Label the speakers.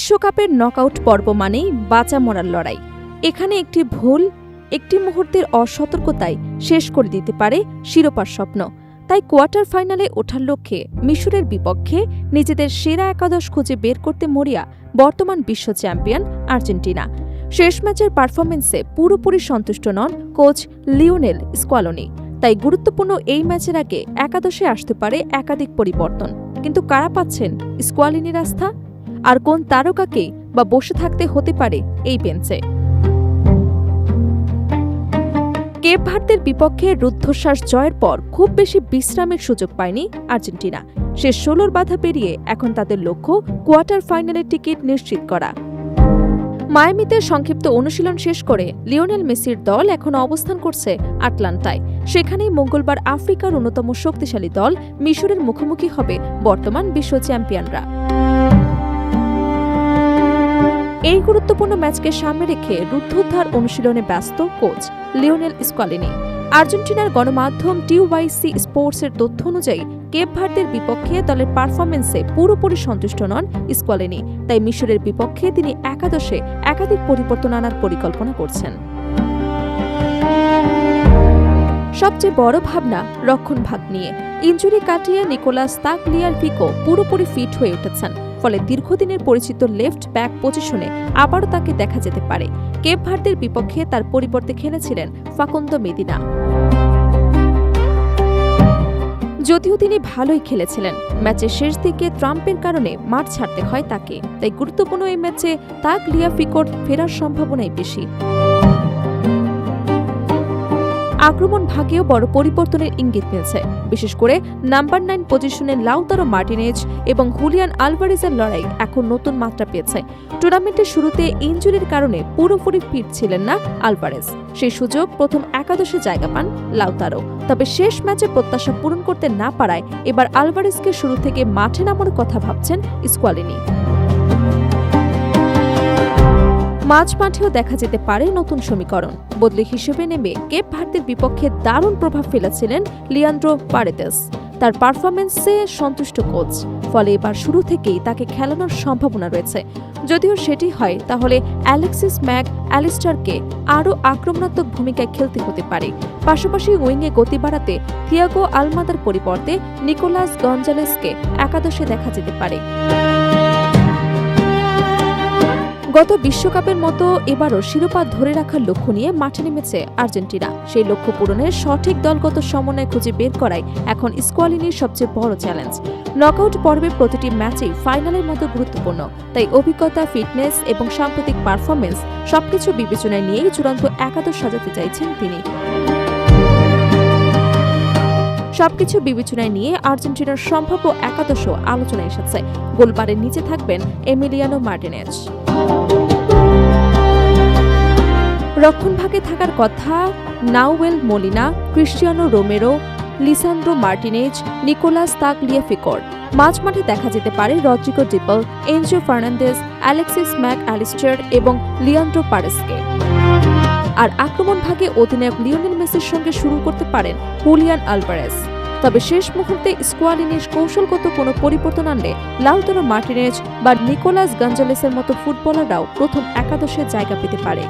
Speaker 1: বিশ্বকাপের নকআউট পর্ব মানেই বাঁচা মরার লড়াই। এখানে একটি ভুল, একটি মুহূর্তের অসতর্কতায় শেষ করে দিতে পারে শিরোপার স্বপ্ন। তাই কোয়ার্টার ফাইনালে ওঠার লক্ষ্যে মিশরের বিপক্ষে নিজেদের সেরা একাদশ খুঁজে বের করতে মরিয়া বর্তমান বিশ্ব চ্যাম্পিয়ন আর্জেন্টিনা। শেষ ম্যাচের পারফরমেন্সে পুরোপুরি সন্তুষ্ট নন কোচ লিওনেল স্কোয়ালোনি। তাই গুরুত্বপূর্ণ এই ম্যাচের আগে একাদশে আসতে পারে একাধিক পরিবর্তন। কিন্তু কারা পাচ্ছেন স্কোয়ালিনির আস্থা? আর কোন তারকাকেই বা বসে থাকতে হতে পারে এই বেঞ্চে? কেপ ভার্দের বিপক্ষে রুদ্ধশ্বাস জয়ের পর খুব বেশি বিশ্রামের সুযোগ পায়নি আর্জেন্টিনা। শেষ ১৬ বাধা পেরিয়ে এখন তাদের লক্ষ্য কোয়ার্টার ফাইনালের টিকিট নিশ্চিত করা। মায়ামিতে সংক্ষিপ্ত অনুশীলন শেষ করে লিওনেল মেসির দল এখন অবস্থান করছে আটলান্টায়। সেখানেই মঙ্গলবার আফ্রিকার অন্যতম শক্তিশালী দল মিশরের মুখোমুখি হবে বর্তমান বিশ্ব চ্যাম্পিয়নরা। এই গুরুত্বপূর্ণ ম্যাচকে সামনে রেখে রুদ্ধোদ্ধার অনুশীলনে ব্যস্ত কোচ লিওনেল স্কোয়ালিনি। আর্জেন্টিনার গণমাধ্যম টিওয়াইসি স্পোর্টসের তথ্য অনুযায়ী কেপ ভার্দের বিপক্ষে দলের পারফরমেন্সে পুরোপুরি সন্তুষ্ট নন স্কোয়ালিনি। তাই মিশরের বিপক্ষে তিনি একাদশে একাধিক পরিবর্তন আনার পরিকল্পনা করছেন। সবচেয়ে বড় ভাবনা রক্ষণভাগ নিয়ে। ইনজুরি কাটিয়ে নিকোলাস তাগলিয়াফিকো পুরোপুরি ফিট হয়ে উঠেছেন। ফলে দীর্ঘদিনের পরিচিত লেফট ব্যাক পজিশনে আবারও তাকে দেখা যেতে পারে। কেপ ভার্দের বিপক্ষে তার পরিবর্তে খেলেছিলেন ফাকুন্দো মেদিনা। যদিও তিনি ভালোই খেলেছিলেন, ম্যাচের শেষ দিকে ট্রাম্পের কারণে মাঠ ছাড়তে হয় তাকে। তাই গুরুত্বপূর্ণ এই ম্যাচে তাগলিয়াফিকোর ফেরার সম্ভাবনাই বেশি। আক্রমণ ভাগেও বড় পরিবর্তনের ইঙ্গিত মিলছে। বিশেষ করে নাম্বার 9 পজিশনে লাউতারো মার্টিনেজ এবং হুলিয়ান আলভারেজের লড়াই এখন নতুন মাত্রা পেয়েছে। টুর্নামেন্টের শুরুতে ইনজুরির কারণে পুরোপুরি ফিট ছিলেন না আলভারেজ। সেই সুযোগ প্রথম একাদশে জায়গা পান লাউতারো। তবে শেষ ম্যাচে প্রত্যাশা পূরণ করতে না পারায় এবার আলভারেজকে শুরু থেকে মাঠে নামানোর কথা ভাবছেন স্কোয়ালিনি। মাঝমাঠেও দেখা যেতে পারে নতুন সমীকরণ। বদলি হিসেবে নেমে কেপ ভার্দের বিপক্ষে দারুণ প্রভাব ফেলেছিলেন লিয়ান্দ্রো পারেদেস। তার পারফরমেন্সে সন্তুষ্ট কোচ, ফলে এবার শুরু থেকেই তাকে খেলানোর সম্ভাবনা রয়েছে। যদিও সেটি হয়, তাহলে অ্যালেক্সিস ম্যাক অ্যালিস্টারকে আরও আক্রমণাত্মক ভূমিকায় খেলতে হতে পারে। পাশাপাশি উইংয়ে গতি বাড়াতে থিয়াগো আলমাদার পরিবর্তে নিকোলাস গঞ্জালেসকে একাদশে দেখা যেতে পারে। গত বিশ্বকাপের মতো এবারও শিরোপা ধরে রাখার লক্ষ্য নিয়ে মাঠে নেমেছে আর্জেন্টিনা। সেই লক্ষ্য পূরণের সঠিক দলগত সমন্বয় খুঁজে বের করাই এখন স্কোয়ালিনির সবচেয়ে বড় চ্যালেঞ্জ। নকআউট পর্বের প্রতিটি ম্যাচেই ফাইনালের মতো গুরুত্বপূর্ণ। তাই অভিজ্ঞতা, ফিটনেস এবং সাম্প্রতিক পারফরমেন্স সবকিছু বিবেচনায় নিয়েই চূড়ান্ত একাদশ সাজাতে চাইছেন তিনি। সবকিছু বিবেচনায় নিয়ে আর্জেন্টিনার সম্ভাব্য একাদশও আলোচনায় এসেছে। গোলবারের নিচে থাকবেন এমিলিয়ানো মার্টিনেজ। রক্ষণভাগে থাকার কথা Nahuel Molina, Cristiano Romero, Lisandro Martinez, Nicolas তাগলিয়াফিকোর। মাঝমাঠে দেখা যেতে পারে Rodrigo De Paul, Enzo Fernandez, Alexis Mac Allister এবং লিয়ান্দ্রো পারেসকে। আর আক্রমণ ভাগে অধিনায়ক লিওনেল মেসির সঙ্গে শুরু করতে পারেন হুলিয়ান আলভারেজ। তবে শেষ মুহূর্তে স্কোয়ালিনির কৌশলগত কোনো পরিবর্তন আনলে লাউতারো মার্টিনেজ বা নিকোলাস গঞ্জালেসের মতো ফুটবলাররাও প্রথম একাদশে জায়গা পেতে পারে।